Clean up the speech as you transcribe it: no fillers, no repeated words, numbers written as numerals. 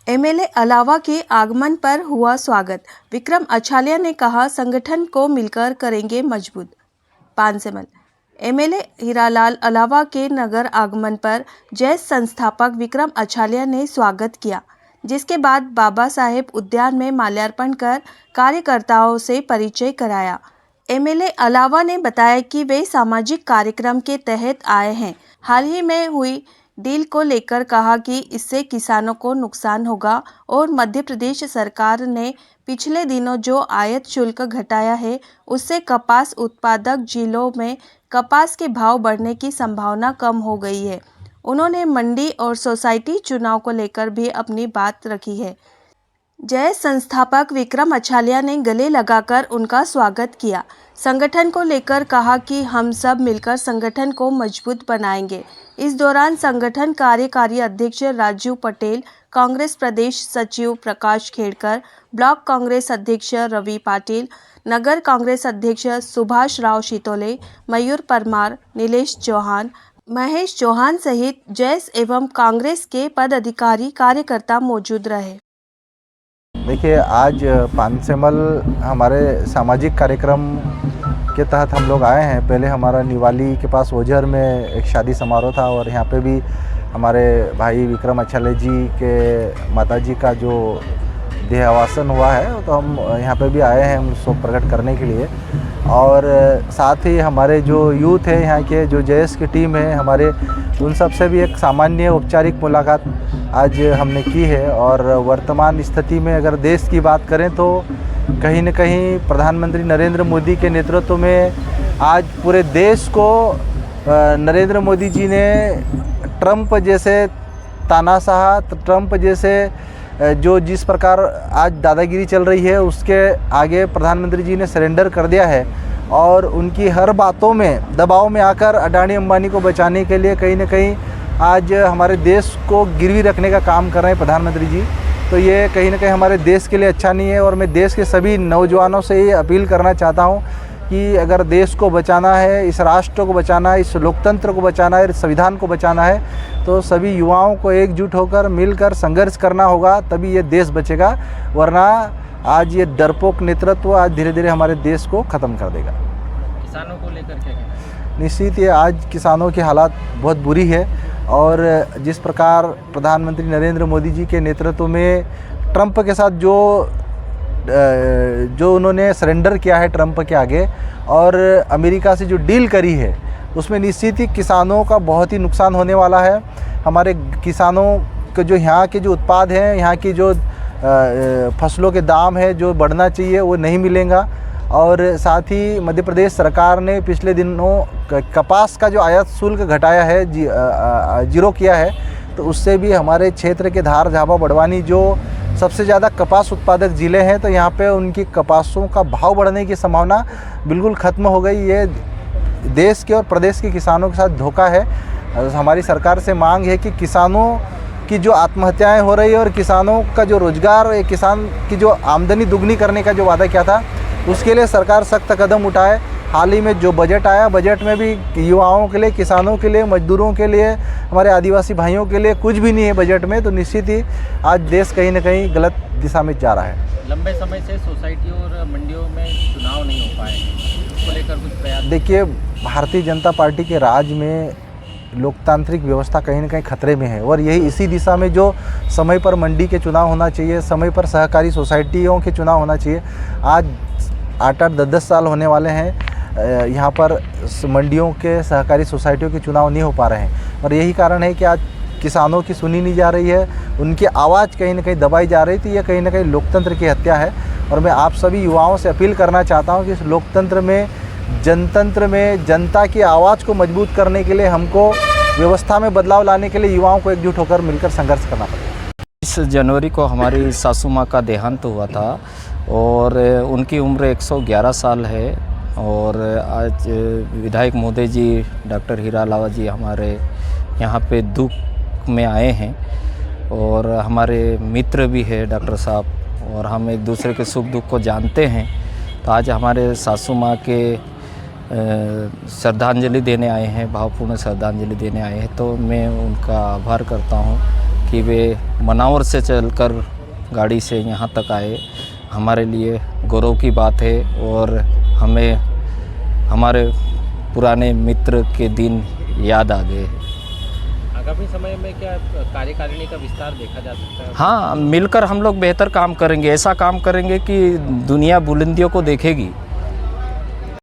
MLA अलावा के आगमन पर हुआ स्वागत। विक्रम अछालिया ने कहा, संगठन को मिलकर करेंगे मजबूत। पानसेमल एमएलए हीरालाल अलावा के नगर आगमन पर जैस संस्थापक विक्रम अछालिया ने स्वागत किया, जिसके बाद बाबा साहेब उद्यान में माल्यार्पण कर कार्यकर्ताओं से परिचय कराया। एमएलए अलावा ने बताया कि वे सामाजिक कार्यक्रम के तहत आए हैं। हाल ही में हुई डील को लेकर कहा कि इससे किसानों को नुकसान होगा और मध्य प्रदेश सरकार ने पिछले दिनों जो आयात शुल्क घटाया है, उससे कपास उत्पादक जिलों में कपास के भाव बढ़ने की संभावना कम हो गई है। उन्होंने मंडी और सोसाइटी चुनाव को लेकर भी अपनी बात रखी है। जय संस्थापक विक्रम अछालिया ने गले लगाकर उनका स्वागत किया। संगठन को लेकर कहा कि हम सब मिलकर संगठन को मजबूत बनाएंगे। इस दौरान संगठन कार्यकारी अध्यक्ष राजू पटेल, कांग्रेस प्रदेश सचिव प्रकाश खेड़कर, ब्लॉक कांग्रेस अध्यक्ष रवि पाटिल, नगर कांग्रेस अध्यक्ष सुभाष राव शितोले, मयूर परमार, नीलेश चौहान, महेश चौहान सहित जैस एवं कांग्रेस के पदाधिकारी कार्यकर्ता मौजूद रहे। देखिए, आज पानसेमल हमारे सामाजिक कार्यक्रम के तहत हम लोग आए हैं। पहले हमारा निवाली के पास ओझर में एक शादी समारोह था और यहाँ पे भी हमारे भाई विक्रम अछालिया जी के माताजी का जो देहावसान हुआ है, तो हम यहाँ पे भी आए हैं शोक प्रकट करने के लिए। और साथ ही हमारे जो यूथ है यहाँ के, जो जेएस की टीम है हमारे, उन सब से भी एक सामान्य औपचारिक मुलाकात आज हमने की है। और वर्तमान स्थिति में अगर देश की बात करें तो कहीं न कहीं प्रधानमंत्री नरेंद्र मोदी के नेतृत्व में आज पूरे देश को नरेंद्र मोदी जी ने ट्रंप जैसे तानाशाह, ट्रंप जैसे जो जिस प्रकार आज दादागिरी चल रही है, उसके आगे प्रधानमंत्री जी ने सरेंडर कर दिया है। और उनकी हर बातों में दबाव में आकर अडानी अंबानी को बचाने के लिए कहीं न कहीं आज हमारे देश को गिरवी रखने का काम कर रहे हैं प्रधानमंत्री जी। तो ये कहीं न कहीं हमारे देश के लिए अच्छा नहीं है। और मैं देश के सभी नौजवानों से ये अपील करना चाहता हूँ कि अगर देश को बचाना है, इस राष्ट्र को बचाना है, इस लोकतंत्र को बचाना है, इस संविधान को बचाना है, तो सभी युवाओं को एकजुट होकर मिलकर संघर्ष करना होगा, तभी ये देश बचेगा। वरना आज ये डरपोक नेतृत्व आज धीरे धीरे हमारे देश को ख़त्म कर देगा। किसानों को लेकर क्या कहना है? निश्चित ये आज किसानों की हालात बहुत बुरी है। और जिस प्रकार प्रधानमंत्री नरेंद्र मोदी जी के नेतृत्व में ट्रंप के साथ जो उन्होंने सरेंडर किया है ट्रंप के आगे, और अमेरिका से जो डील करी है, उसमें निश्चित ही किसानों का बहुत ही नुकसान होने वाला है। हमारे किसानों के जो यहाँ के जो उत्पाद हैं, यहाँ की जो फसलों के दाम है जो बढ़ना चाहिए, वो नहीं मिलेगा। और साथ ही मध्य प्रदेश सरकार ने पिछले दिनों कपास का जो आयात शुल्क घटाया है, जीरो किया है, तो उससे भी हमारे क्षेत्र के धार, झाबा, बड़वानी जो सबसे ज़्यादा कपास उत्पादक ज़िले हैं, तो यहाँ पे उनकी कपासों का भाव बढ़ने की संभावना बिल्कुल ख़त्म हो गई। ये देश के और प्रदेश के किसानों के साथ धोखा है। हमारी सरकार से मांग है कि किसानों की जो आत्महत्याएं हो रही है और किसानों का जो रोज़गार, किसान की जो आमदनी दुगनी करने का जो वादा किया था, उसके लिए सरकार सख्त कदम उठाए। हाल ही में जो बजट आया, बजट में भी युवाओं के लिए, किसानों के लिए, मजदूरों के लिए, हमारे आदिवासी भाइयों के लिए कुछ भी नहीं है बजट में। तो निश्चित ही आज देश कहीं न कहीं गलत दिशा में जा रहा है। लंबे समय से सोसाइटी और मंडियों में चुनाव नहीं हो पाए, इसको लेकर कुछ प्रयास? देखिए, भारतीय जनता पार्टी के राज में लोकतांत्रिक व्यवस्था कहीं न कहीं खतरे में है। और यही इसी दिशा में जो समय पर मंडी के चुनाव होना चाहिए, समय पर सहकारी सोसाइटियों के चुनाव होना चाहिए, आज 8-8, 10-10 साल होने वाले हैं यहाँ पर मंडियों के, सहकारी सोसाइटियों के चुनाव नहीं हो पा रहे हैं। और यही कारण है कि आज किसानों की सुनी नहीं जा रही है, उनकी आवाज़ कहीं न कहीं दबाई जा रही थी। ये कहीं न कहीं लोकतंत्र की हत्या है। और मैं आप सभी युवाओं से अपील करना चाहता हूँ कि इस लोकतंत्र में, जनतंत्र में जनता की आवाज़ को मजबूत करने के लिए हमको व्यवस्था में बदलाव लाने के लिए युवाओं को एकजुट होकर मिलकर संघर्ष करना पड़ेगा। 20 जनवरी को हमारी सासू माँ का देहांत हुआ था और उनकी उम्र 111 साल है। और आज विधायक महोदय जी, डॉक्टर हीरालाल जी हमारे यहाँ पे दुख में आए हैं और हमारे मित्र भी है डॉक्टर साहब, और हम एक दूसरे के सुख दुख को जानते हैं। तो आज हमारे सासू माँ के श्रद्धांजलि देने आए हैं, भावपूर्ण श्रद्धांजलि देने आए हैं। तो मैं उनका आभार करता हूँ कि वे मनावर से चलकर गाड़ी से यहाँ तक आए, हमारे लिए गौरव की बात है और हमें हमारे पुराने मित्र के दिन याद आ गए। आगामी समय में क्या कार्यकारिणी का विस्तार देखा जा सकता है? हाँ, मिलकर हम लोग बेहतर काम करेंगे, ऐसा काम करेंगे कि दुनिया बुलंदियों को देखेगी।